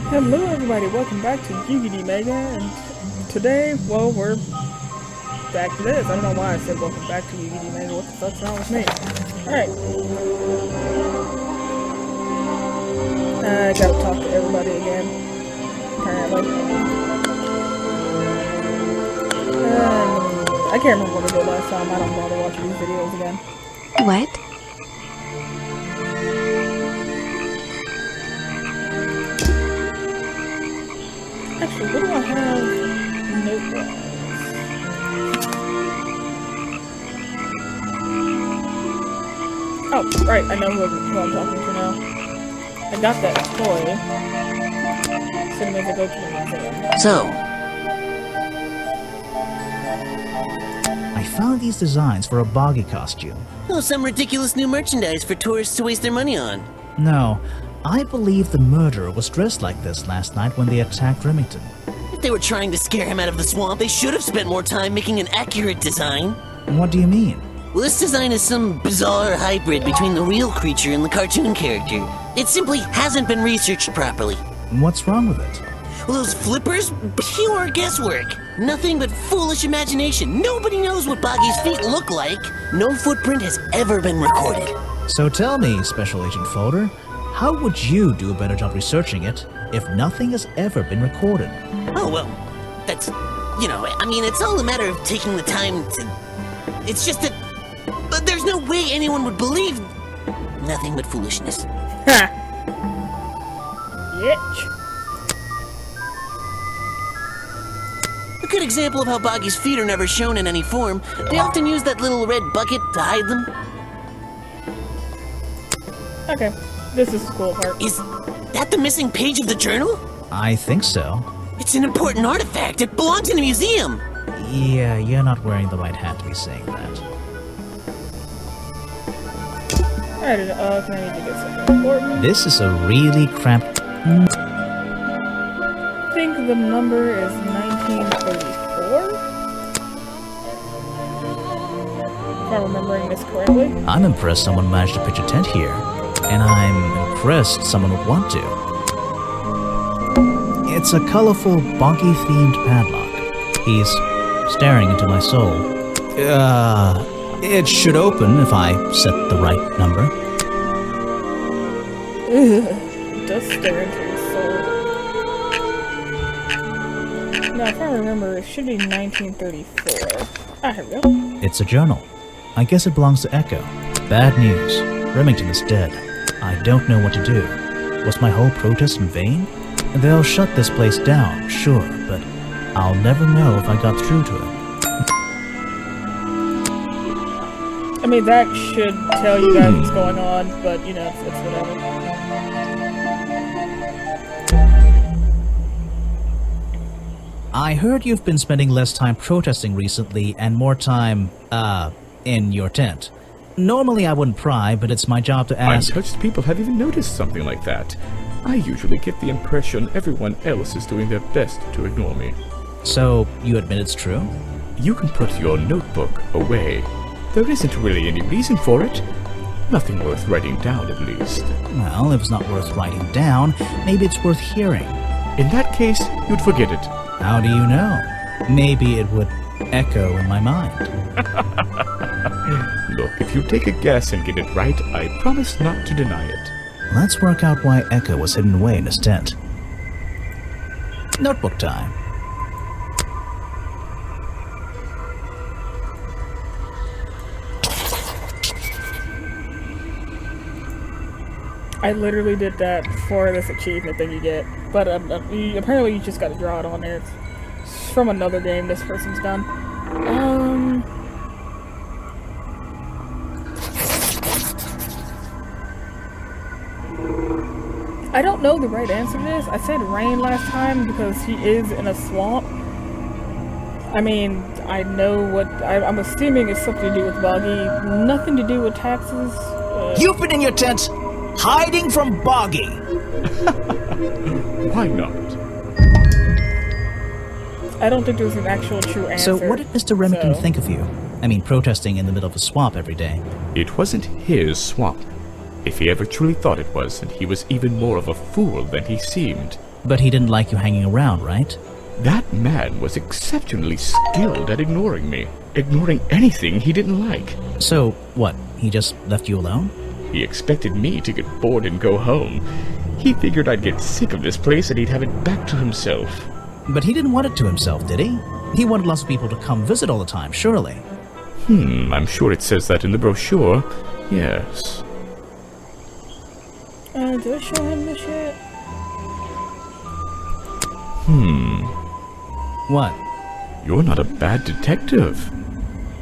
Hello everybody, welcome back to Yugi Mega, and today, well, we're back to this. I don't know why I said welcome back to Yugi Mega, what the fuck's wrong with me? Alright. I gotta talk to everybody again, apparently. I can't remember what I did last time, I don't bother watching these videos again. What? Actually, what do I have note-wise? Oh, right, I know who I'm talking to now. I got that toy. So it means I go to the museum. So, I found these designs for a boggy costume. oh, some ridiculous new merchandise for tourists to waste their money on. No, I believe the murderer was dressed like this last night when they attacked Remington. If they were trying to scare him out of the swamp, they should have spent more time making an accurate design. What do you mean? Well, this design is some bizarre hybrid between the real creature and the cartoon character. It simply hasn't been researched properly. What's wrong with it? Well, those flippers? Pure guesswork. Nothing but foolish imagination. Nobody knows what Boggy's feet look like. No footprint has ever been recorded. So tell me, Special Agent Folder, how would you do a better job researching it if nothing has ever been recorded? Oh, well, that's, I mean, it's all a matter of taking the time to... It's just that... But there's no way anyone would believe... Nothing but foolishness. Ha! Yitch. A good example of how Boggy's feet are never shown in any form, they often use that little red bucket to hide them. Okay, this is the cool part. Is that the missing page of the journal? I think so. It's an important artifact. It belongs in a museum. Yeah, you're not wearing the right hat to be saying that. Alright, can I need to get something important? This is a really cramped... I think the number is 1934? If I'm remembering this correctly. I'm impressed someone managed to pitch a tent here. And I'm impressed someone would want to. It's a colorful, boggy-themed padlock. He's staring into my soul. It should open if I set the right number. It does stare into your soul. Now, if I remember, it should be 1934. Ah, here we go. It's a journal. I guess it belongs to Echo. Bad news. Remington is dead. I don't know what to do. Was my whole protest in vain? They'll shut this place down, sure, but I'll never know if I got through to him. I mean, that should tell you guys what's going on, but, it's whatever. I heard you've been spending less time protesting recently and more time, in your tent. Normally I wouldn't pry, but it's my job to ask... Untouched people have even noticed something like that. I usually get the impression everyone else is doing their best to ignore me. So, you admit it's true? You can put your notebook away. There isn't really any reason for it. Nothing worth writing down, at least. Well, if it's not worth writing down, maybe it's worth hearing. In that case, you'd forget it. How do you know? Maybe it would echo in my mind. Look, if you take a guess and get it right, I promise not to deny it. Let's work out why Echo was hidden away in his tent. Notebook time. I literally did that for this achievement that you get, but apparently you just gotta draw it on there. It's from another game this person's done. I don't know the right answer to this. I said rain last time because he is in a swamp. I mean, I know what... I'm assuming it's something to do with Boggy. Nothing to do with taxes. You've been in your tent, hiding from Boggy! Why not? I don't think there's an actual true answer. So what did Mr. Remington think of you? I mean, protesting in the middle of a swamp every day. It wasn't his swamp. If he ever truly thought it was, and he was even more of a fool than he seemed. But he didn't like you hanging around, right? That man was exceptionally skilled at ignoring me. Ignoring anything he didn't like. So, what, he just left you alone? He expected me to get bored and go home. He figured I'd get sick of this place and he'd have it back to himself. But he didn't want it to himself, did he? He wanted lots of people to come visit all the time, surely. I'm sure it says that in the brochure. Yes. Did I show him this yet? What? You're not a bad detective.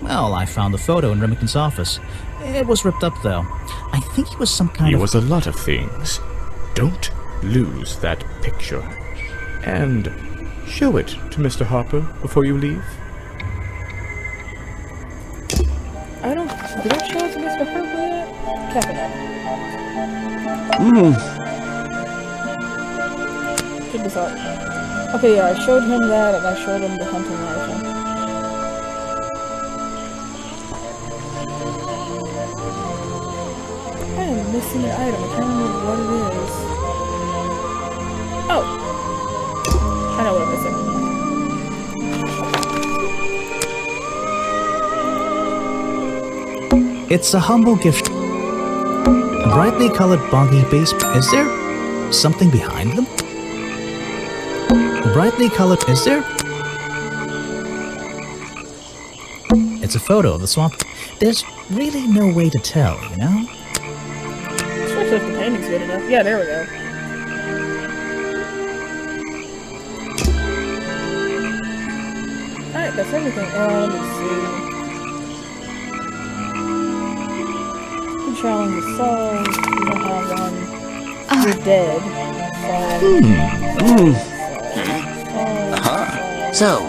Well, I found the photo in Remington's office. It was ripped up, though. I think he was some kind He of... was a lot of things. Don't lose that picture. And show it to Mr. Harper before you leave. Did I show it to Mr. Harper yet? Cafe. Check this out. Okay, yeah, I showed him that and I showed him the hunting rifle. I am missing an item. I can't remember what it is. Oh! I know what I'm missing. It's a humble gift. Brightly colored boggy base... Is there something behind them? Brightly colored... Is there? It's a photo of the swamp. There's really no way to tell, you know? Especially if the painting's good enough. Yeah, there we go. Alright, that's everything. Let me see. Challenge is solved. You don't have one. You're dead. So, I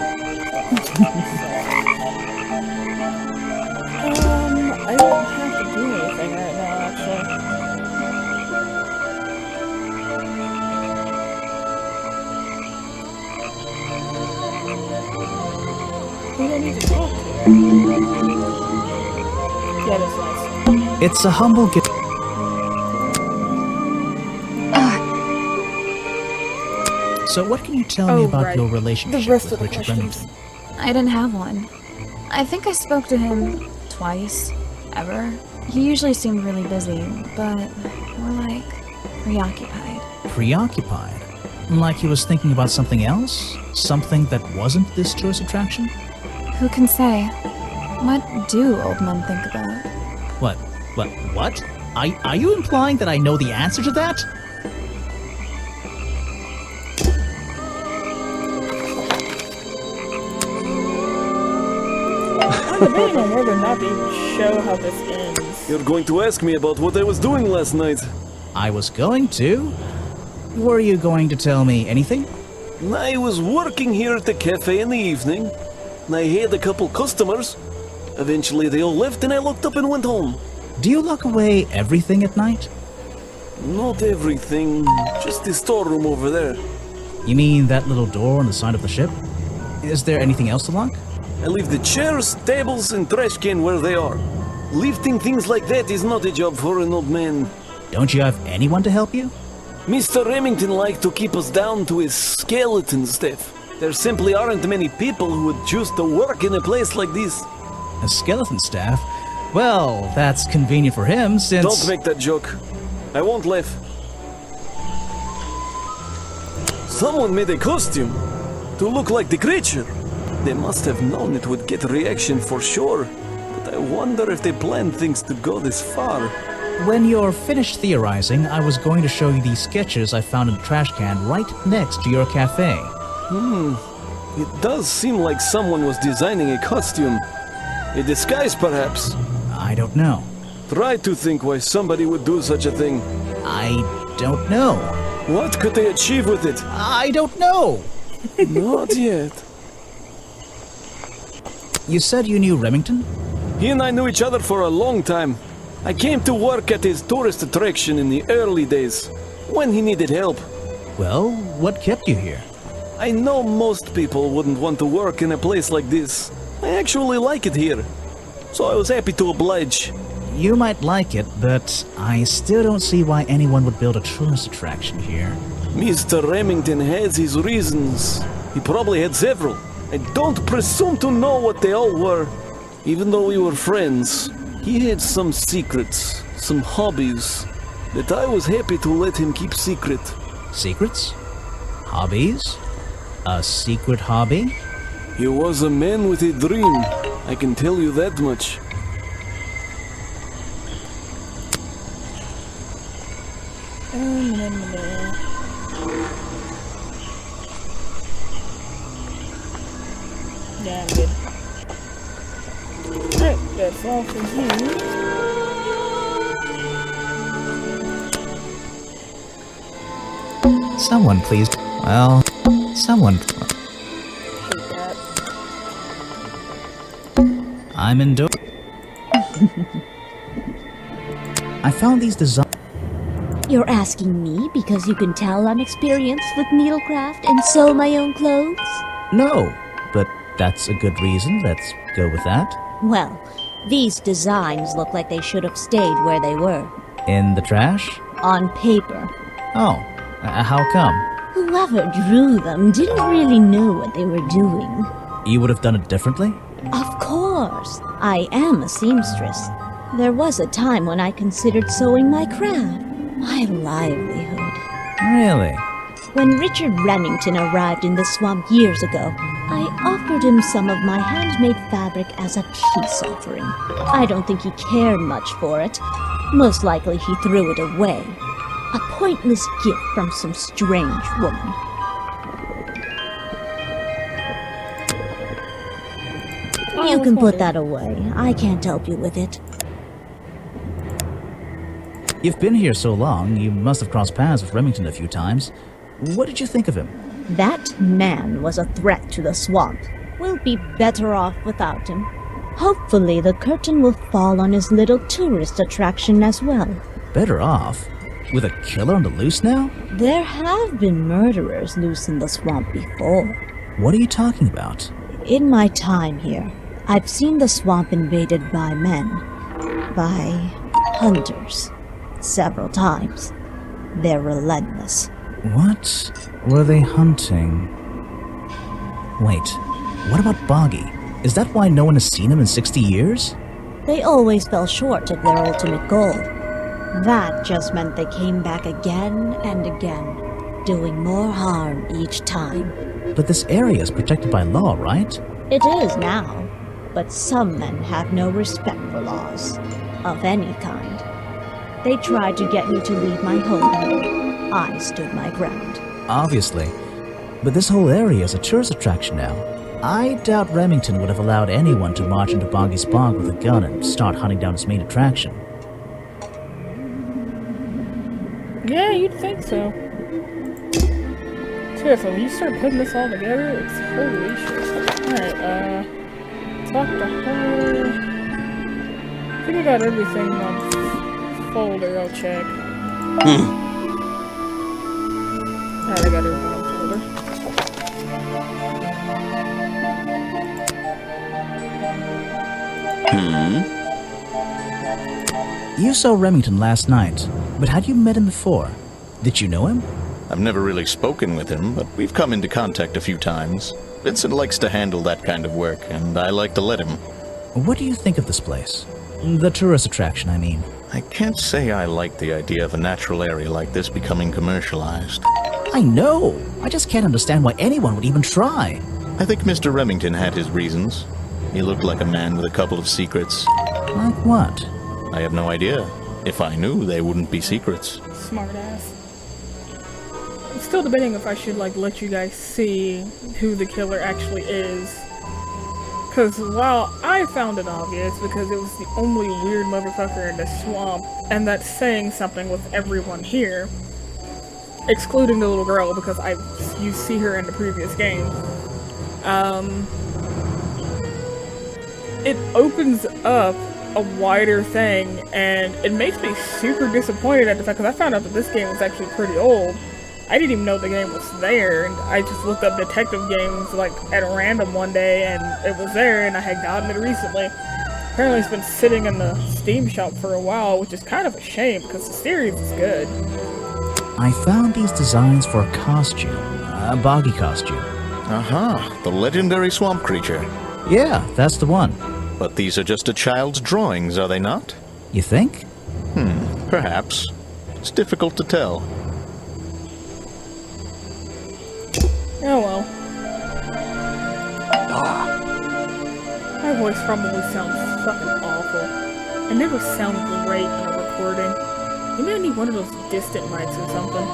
don't have to do anything right now, actually. We don't need to talk to her. Yeah, that's nice. It's a humble gift. So what can you tell me about your relationship The rest with of the Richard questions. Remington? I didn't have one. I think I spoke to him twice, ever. He usually seemed really busy, but more like preoccupied. Preoccupied? Like he was thinking about something else? Something that wasn't this tourist attraction? Who can say? What do old men think about? What? Are you implying that I know the answer to that? I'm debating on whether or not to even show how this ends. You're going to ask me about what I was doing last night. I was going to. Were you going to tell me anything? I was working here at the cafe in the evening. I had a couple customers. Eventually they all left and I locked up and went home. Do you lock away everything at night? Not everything, just the storeroom over there. You mean that little door on the side of the ship? Is there anything else to lock? I leave the chairs, tables and trash can where they are. Lifting things like that is not a job for an old man. Don't you have anyone to help you? Mr. Remington liked to keep us down to his skeleton staff. There simply aren't many people who would choose to work in a place like this. A skeleton staff? Well, that's convenient for him since... Don't make that joke. I won't laugh. Someone made a costume to look like the creature. They must have known it would get a reaction for sure. But I wonder if they planned things to go this far. When you're finished theorizing, I was going to show you these sketches I found in the trash can right next to your cafe. It does seem like someone was designing a costume. A disguise, perhaps. I don't know. Try to think why somebody would do such a thing. I don't know. What could they achieve with it? I don't know! Not yet. You said you knew Remington? He and I knew each other for a long time. I came to work at his tourist attraction in the early days, when he needed help. Well, what kept you here? I know most people wouldn't want to work in a place like this. I actually like it here, so I was happy to oblige. You might like it, but I still don't see why anyone would build a tourist attraction here. Mr. Remington has his reasons. He probably had several. I don't presume to know what they all were. Even though we were friends, he had some secrets, some hobbies, that I was happy to let him keep secret. Secrets? Hobbies? A secret hobby? He was a man with a dream, I can tell you that much. Yeah, I'm good. Alright, that's all for you. Someone please. Well, someone. Hate that. I'm indoors. I found these designs. You're asking me because you can tell I'm experienced with needlecraft and sew my own clothes? No, but that's a good reason. Let's go with that. Well, these designs look like they should have stayed where they were. In the trash? On paper. Oh, how come? Whoever drew them didn't really know what they were doing. You would have done it differently? Of course. I am a seamstress. There was a time when I considered sewing my craft. My livelihood. Really? When Richard Remington arrived in the swamp years ago, I offered him some of my handmade fabric as a peace offering. I don't think he cared much for it. Most likely he threw it away. A pointless gift from some strange woman. You can put that away. I can't help you with it. You've been here so long, you must have crossed paths with Remington a few times. What did you think of him? That man was a threat to the swamp. We'll be better off without him. Hopefully the curtain will fall on his little tourist attraction as well. Better off? With a killer on the loose now? There have been murderers loose in the swamp before. What are you talking about? In my time here, I've seen the swamp invaded by men. By hunters. Several times. They're relentless. What were they hunting? Wait, what about Boggy? Is that why no one has seen him in 60 years? They always fell short of their ultimate goal. That just meant they came back again and again, doing more harm each time. But this area is protected by law, right? It is now, but some men have no respect for laws, of any kind. They tried to get me to leave my home. I stood my ground. Obviously. But this whole area is a tourist attraction now. I doubt Remington would have allowed anyone to march into Boggy's Bog with a gun and start hunting down his main attraction. Yeah, you'd think so. Seriously, when you start putting this all together, it's holy shit. Alright, talk to her. I think I got everything on folder, I'll check. Alright, I got everything on folder. You saw Remington last night, but had you met him before? Did you know him? I've never really spoken with him, but we've come into contact a few times. Vincent likes to handle that kind of work, and I like to let him. What do you think of this place? The tourist attraction, I mean. I can't say I like the idea of a natural area like this becoming commercialized. I know! I just can't understand why anyone would even try. I think Mr. Remington had his reasons. He looked like a man with a couple of secrets. Like what? I have no idea. If I knew, they wouldn't be secrets. Smart ass. I'm still debating if I should, let you guys see who the killer actually is. Because while I found it obvious, because it was the only weird motherfucker in the swamp, and that's saying something with everyone here, excluding the little girl, because you see her in the previous game, it opens up a wider thing, and it makes me super disappointed at the fact, because I found out that this game was actually pretty old. I didn't even know the game was there, and I just looked up detective games at random one day, and it was there, and I had gotten it recently. Apparently it's been sitting in the Steam shop for a while, which is kind of a shame, because the series is good. I found these designs for a costume. A boggy costume. Aha, the legendary swamp creature. Yeah, that's the one. But these are just a child's drawings, are they not? You think? Perhaps. It's difficult to tell. Oh well. My voice probably sounds fucking awful. It never sounds great in a recording. Maybe I need one of those distant mics or something.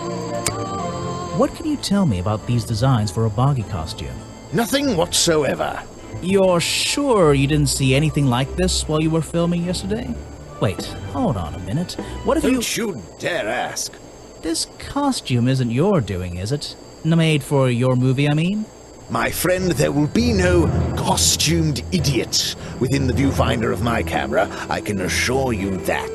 What can you tell me about these designs for a boggy costume? Nothing whatsoever. You're sure you didn't see anything like this while you were filming yesterday? Wait, hold on a minute. What if Don't you dare ask. This costume isn't your doing, is it? Made for your movie, I mean? My friend, there will be no costumed idiots within the viewfinder of my camera. I can assure you that.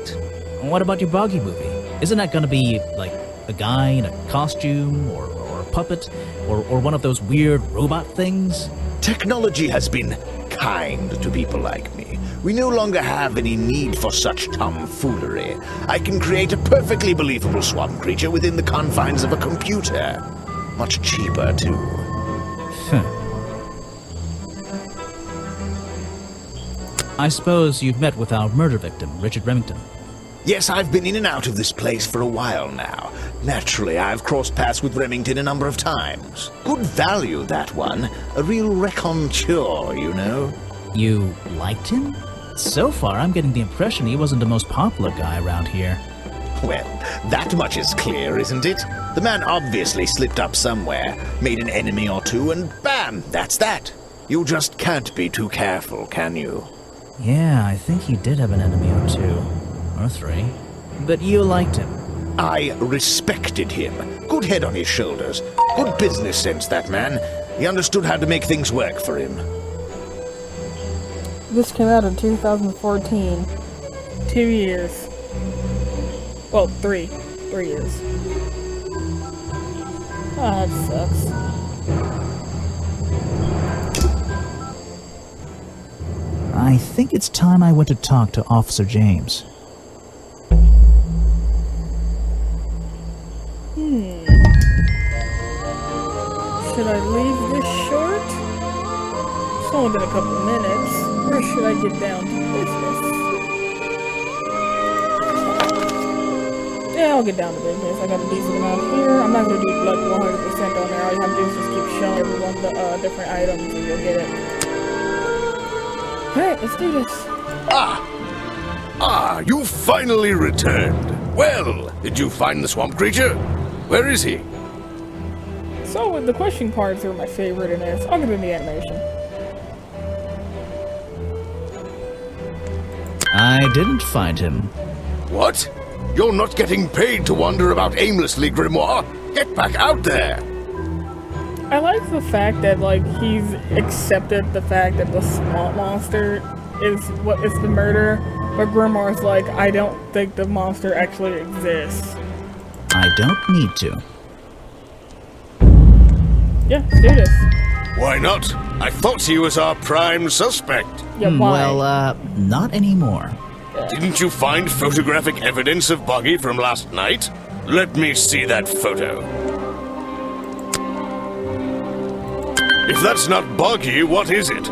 What about your boggy movie? Isn't that gonna be, like, a guy in a costume, or a puppet, or one of those weird robot things? Technology has been kind to people like me. We no longer have any need for such tomfoolery. I can create a perfectly believable swamp creature within the confines of a computer. Much cheaper, too. I suppose you've met with our murder victim, Richard Remington. Yes, I've been in and out of this place for a while now. Naturally, I've crossed paths with Remington a number of times. Good value, that one. A real raconteur, you know. You liked him? So far, I'm getting the impression he wasn't the most popular guy around here. Well, that much is clear, isn't it? The man obviously slipped up somewhere, made an enemy or two, and bam, that's that. You just can't be too careful, can you? Yeah, I think he did have an enemy or two. Or three. But you liked him. I respected him. Good head on his shoulders. Good business sense, that man. He understood how to make things work for him. This came out in 2014. 2 years. Well, 3. 3 years. Ah, that sucks. I think it's time I went to talk to Officer James. Should I leave this short? It's only been a couple minutes. Or should I get down to business? Yeah, I'll get down to business. I got a decent amount here. I'm not gonna do like 100% on there. All you have to do is just keep showing everyone the different items and you'll get it. Alright, let's do this. You finally returned. Well, did you find the swamp creature? Where is he? So, the question cards are my favorite in this. I'll give him the animation. I didn't find him. What? You're not getting paid to wander about aimlessly, Grimoire. Get back out there. I like the fact that, like, he's accepted the fact that the swamp monster is what is the murderer, but Grimoire's like, I don't think the monster actually exists. I don't need to. Yeah, let's do this. Why not? I thought he was our prime suspect. Yeah, why? Well, not anymore. Didn't you find photographic evidence of Buggy from last night? Let me see that photo. If that's not Buggy, what is it?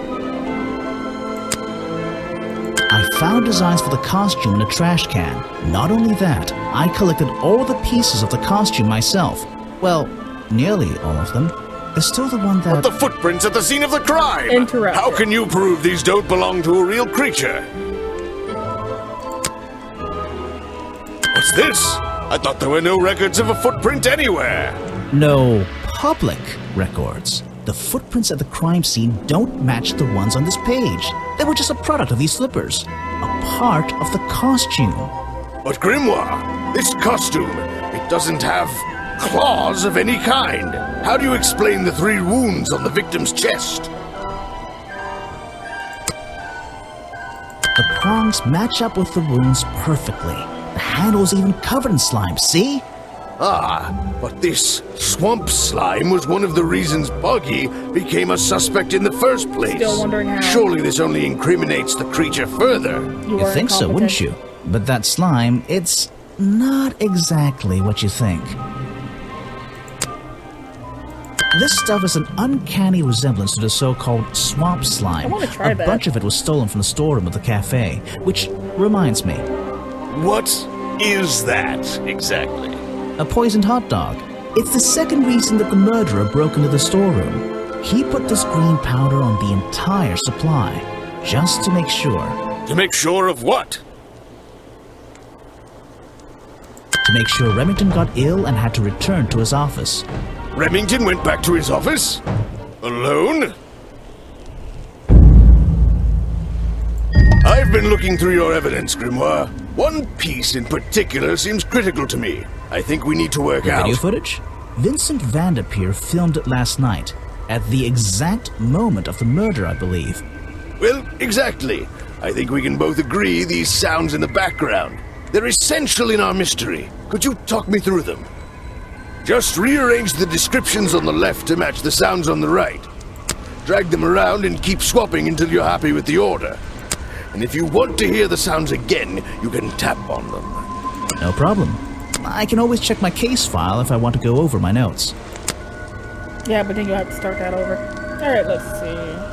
I found designs for the costume in a trash can. Not only that, I collected all the pieces of the costume myself. Well, nearly all of them. There's still the one that... But the footprints at the scene of the crime! Interrupt. How can you prove these don't belong to a real creature? What's this? I thought there were no records of a footprint anywhere. No public records. The footprints at the crime scene don't match the ones on this page. They were just a product of these slippers. A part of the costume. But Grimoire, this costume, it doesn't have claws of any kind. How do you explain the 3 wounds on the victim's chest? The prongs match up with the wounds perfectly. The handle's even covered in slime, see? But this swamp slime was one of the reasons Buggy became a suspect in the first place. Still wondering how. Surely this only incriminates the creature further. You think so, wouldn't you? But that slime, it's not exactly what you think. This stuff is an uncanny resemblance to the so-called swamp slime. I wanna try A that. bunch of it was stolen from the storeroom of the cafe, which reminds me, What is that exactly? a poisoned hot dog. It's the second reason that the murderer broke into the storeroom. He put this green powder on the entire supply, just to make sure. To make sure of what? To make sure Remington got ill and had to return to his office. Remington went back to his office? Alone? I've been looking through your evidence, Grimoire. One piece in particular seems critical to me. I think we need to work The out. video footage? Vincent Vanderpeer filmed it last night, at the exact moment of the murder, I believe. Well, exactly. I think we can both agree these sounds in the background. They're essential in our mystery. Could you talk me through them? Just rearrange the descriptions on the left to match the sounds on the right. Drag them around and keep swapping until you're happy with the order. And if you want to hear the sounds again, you can tap on them. No problem. I can always check my case file if I want to go over my notes. Yeah, but then you'll have to start that over. Alright, let's see.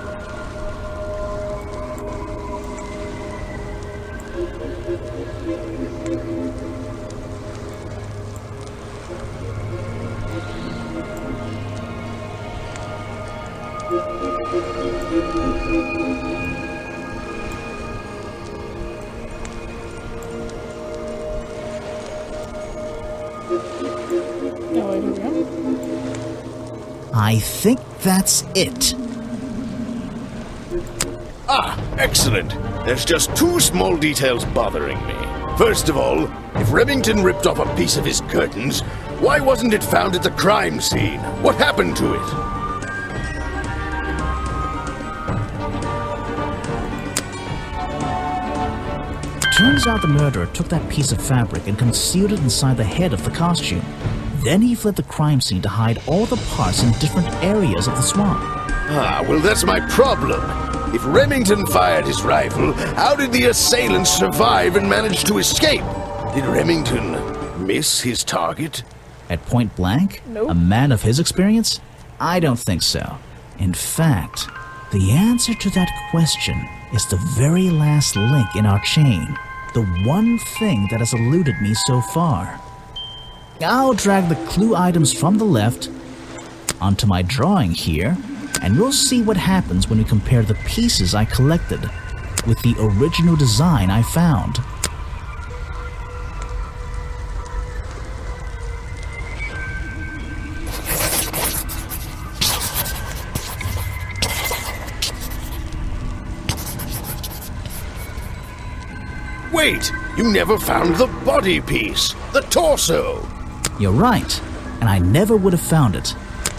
Oh, wait, here we go. I think that's it. Ah, excellent. There's just two small details bothering me. First of all, if Remington ripped off a piece of his curtains, why wasn't it found at the crime scene? What happened to it? Turns out the murderer took that piece of fabric and concealed it inside the head of the costume. Then he fled the crime scene to hide all the parts in different areas of the swamp. Ah, well, that's my problem. If Remington fired his rifle, how did the assailants survive and manage to escape? Did Remington miss his target? At point blank? Nope. A man of his experience? I don't think so. In fact, the answer to that question is the very last link in our chain. The one thing that has eluded me so far. I'll drag the clue items from the left onto my drawing here, and we'll see what happens when we compare the pieces I collected with the original design I found. Wait, you never found the body piece, the torso. You're right, and I never would have found it.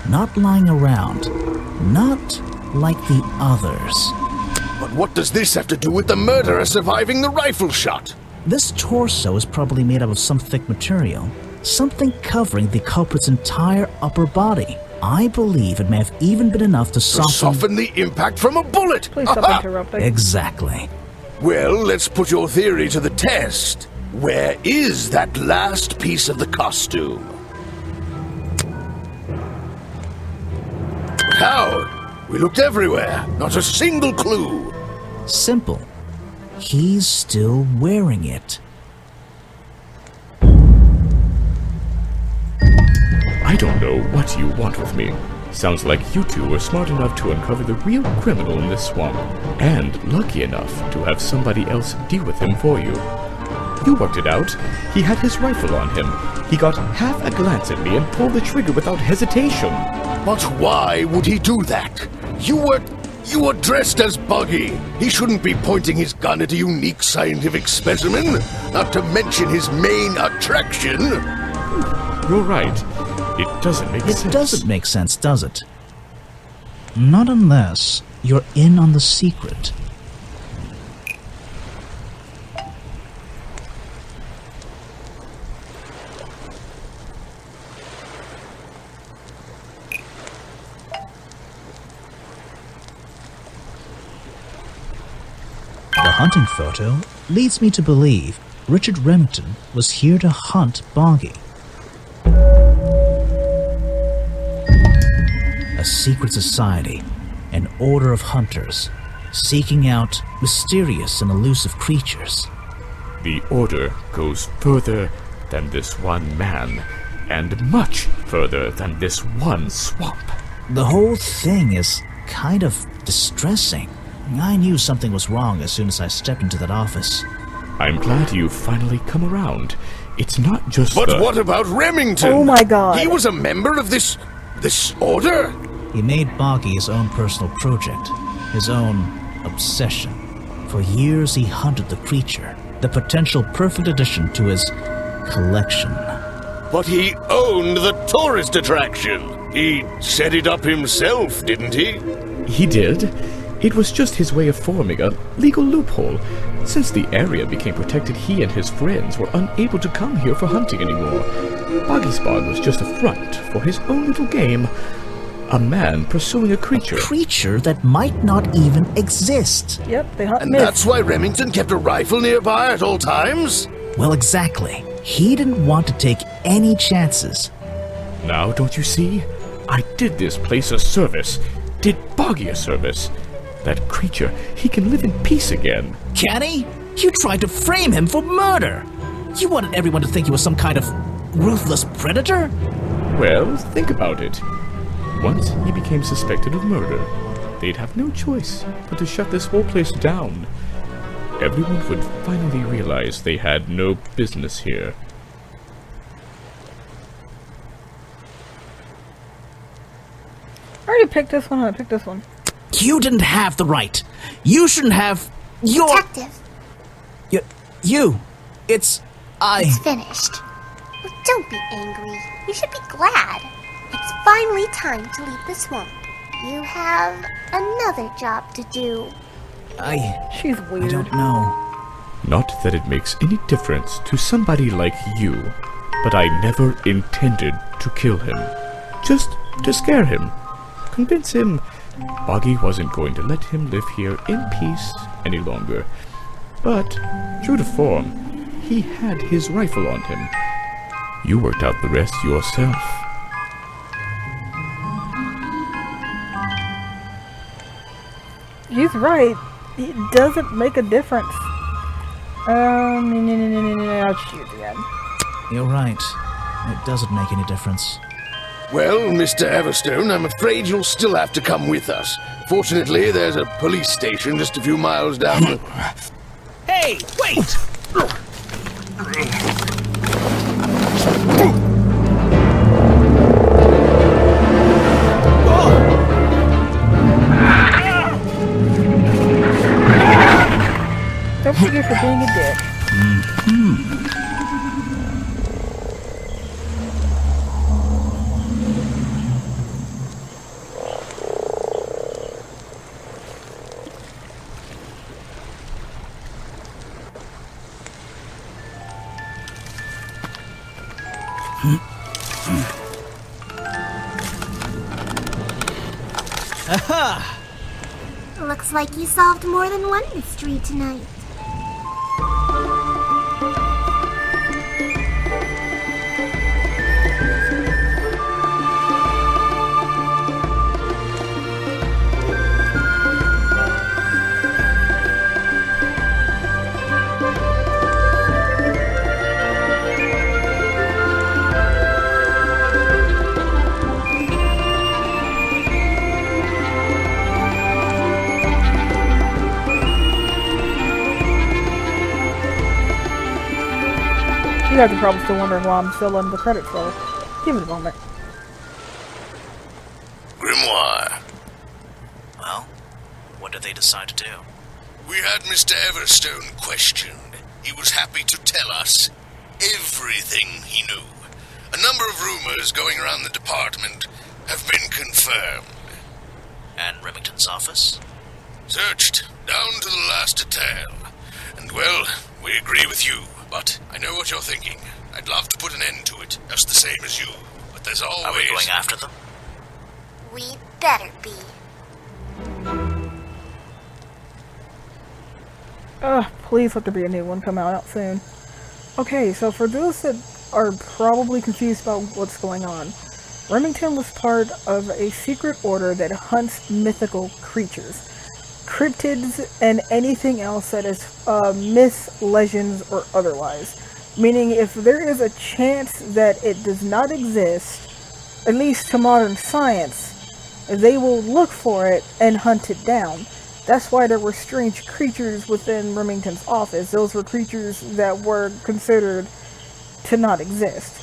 Not lying around. Not like the others. But what does this have to do with the murderer surviving the rifle shot? This torso is probably made up of some thick material, something covering the culprit's entire upper body. I believe it may have even been enough to Soften the impact from a bullet. Please stop Aha! interrupting. Exactly. Well, let's put your theory to the test. Where is that last piece of the costume? But how? We looked everywhere. Not a single clue. Simple. He's still wearing it. I don't know what you want with me. Sounds like you two were smart enough to uncover the real criminal in this swamp, and lucky enough to have somebody else deal with him for you. You worked it out. He had his rifle on him. He got half a glance at me and pulled the trigger without hesitation. But why would he do that? You were dressed as Buggy. He shouldn't be pointing his gun at a unique scientific specimen, not to mention his main attraction. You're right. It doesn't make sense. It doesn't make sense, does it? Not unless you're in on the secret. The hunting photo leads me to believe Richard Remington was here to hunt Boggy. a secret society, an order of hunters, seeking out mysterious and elusive creatures. The Order goes further than this one man, and much further than this one swamp. The whole thing is kind of distressing. I knew something was wrong as soon as I stepped into that office. I'm glad you've finally come around. It's not just But what about Remington? Oh my god. He was a member of this order? He made Boggy his own personal project, his own obsession. For years he hunted the creature, the potential perfect addition to his collection. But he owned the tourist attraction. He set it up himself, didn't he? He did. It was just his way of forming a legal loophole. Since the area became protected, he and his friends were unable to come here for hunting anymore. Boggy's Bog was just a front for his own little game. A man pursuing a creature. A creature that might not even exist. Yep, they hunt And myths. that's why Remington kept a rifle nearby at all times? Well, exactly. He didn't want to take any chances. Now, don't you see? I did this place a service. Did Boggy a service. That creature, he can live in peace again. Can he? You tried to frame him for murder. You wanted everyone to think he was some kind of ruthless predator? Well, think about it. Once he became suspected of murder, they'd have no choice but to shut this whole place down. Everyone would finally realize they had no business here. I already picked this one, I picked this one. You didn't have the right. You shouldn't have your... Detective, You. It's... it's finished. Well, don't be angry. You should be glad. It's finally time to leave the swamp. You have another job to do. She's I weird. don't know. Not that it makes any difference to somebody like you, but I never intended to kill him. Just to scare him. Convince him Boggy wasn't going to let him live here in peace any longer. But, true to form, he had his rifle on him. You worked out the rest yourself. He's right. It doesn't make a difference. I'll shoot again. You're right. It doesn't make any difference. Well, Mr. Everstone, I'm afraid you'll still have to come with us. Fortunately, there's a police station just a few miles down the... Hey, wait! Don't forget for being a dick. Aha! Looks like you solved more than one mystery tonight. You guys are probably still wondering why I'm still in the credits roll. Give it a moment. Grimoire. Well, what did they decide to do? We had Mr. Everstone questioned. He was happy to tell us everything he knew. A number of rumors going around the department have been confirmed. And Remington's office? Searched down to the last detail. And well, we agree with you, but I know what you're thinking. I'd love to put an end to it, just the same as you. But there's always... Are we going after them? We better be. Please let there be a new one come out soon. Okay, so for those that are probably confused about what's going on, Remington was part of a secret order that hunts mythical creatures, cryptids, and anything else that is myths, legends, or otherwise. Meaning, if there is a chance that it does not exist, at least to modern science, they will look for it and hunt it down. That's why there were strange creatures within Remington's office. Those were creatures that were considered to not exist.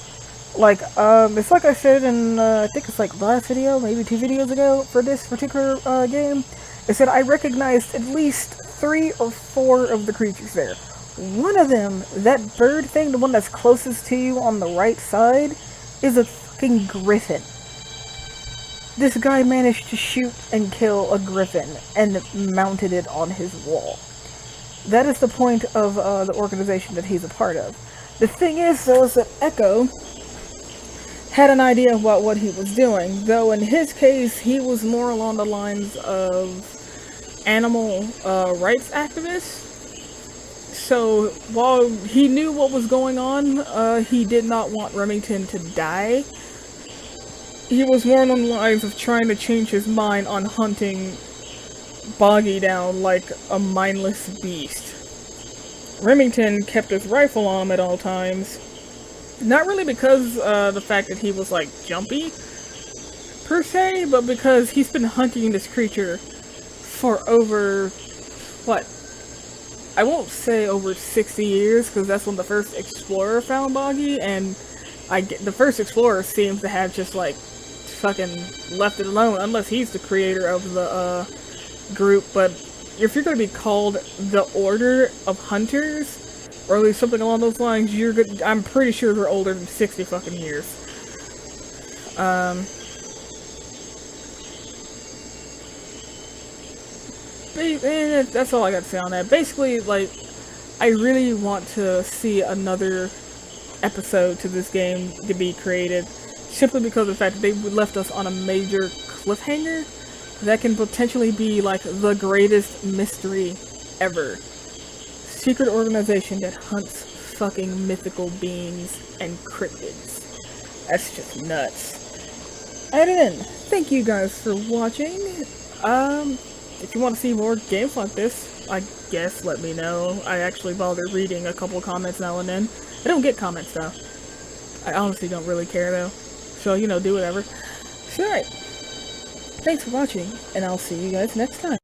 Like, it's like I said in, I think it's like the last video, maybe 2 videos ago, for this particular game. I said I recognized at least 3 or 4 of the creatures there. One of them, that bird thing, the one that's closest to you on the right side, is a fucking griffin. This guy managed to shoot and kill a griffin and mounted it on his wall. That is the point of the organization that he's a part of. The thing is, though, is that Echo had an idea about what he was doing, though in his case, he was more along the lines of animal rights activist. So while he knew what was going on, he did not want Remington to die. He was more along the lines of trying to change his mind on hunting Boggy down like a mindless beast. Remington kept his rifle on him at all times. Not really because the fact that he was like jumpy, per se, but because he's been hunting this creature for over, what? I won't say over 60 years, because that's when the first explorer found Boggy, and the first explorer seems to have just like fucking left it alone, unless he's the creator of the group. But if you're going to be called the Order of Hunters, or at least something along those lines, you're good. I'm pretty sure they're older than 60 fucking years. That's all I got to say on that. Basically, like, I really want to see another episode to this game to be created, simply because of the fact that they left us on a major cliffhanger that can potentially be like the greatest mystery ever. Secret organization that hunts fucking mythical beings and cryptids. That's just nuts. And thank you guys for watching. If you want to see more games like this, I guess let me know. I actually bother reading a couple comments now and then. I don't get comments though. I honestly don't really care though. So, you know, do whatever. So, alright. Thanks for watching, and I'll see you guys next time.